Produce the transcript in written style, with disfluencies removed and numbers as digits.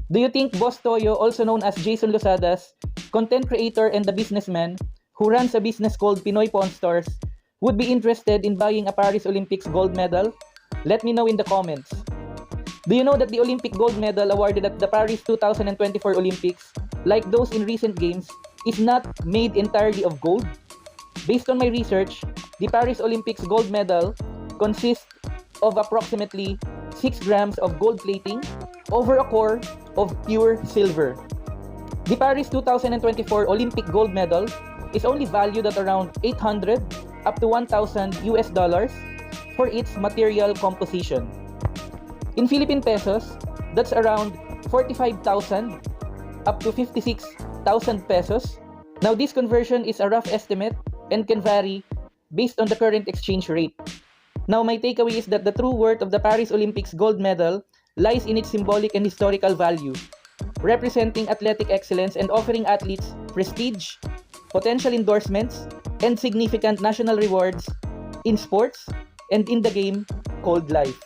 Do you think Boss Toyo, also known as Jason Losadas, content creator and the businessman who runs a business called Pinoy Pawn Stores, would be interested in buying a Paris Olympics gold medal? Let me know in the comments. Do you know that the Olympic gold medal awarded at the Paris 2024 Olympics, like those in recent games, is not made entirely of gold? Based on my research, the Paris Olympics gold medal consists of approximately 6 grams of gold plating over a core of pure silver. The Paris 2024 Olympic gold medal is only valued at around 800 up to 1,000 US dollars for its material composition. In Philippine pesos, that's around 45,000 up to 56,000 pesos. Now, this conversion is a rough estimate and can vary based on the current exchange rate. Now, my takeaway is that the true worth of the Paris Olympics gold medal lies in its symbolic and historical value, representing athletic excellence and offering athletes prestige, potential endorsements, and significant national rewards in sports and in the game called life.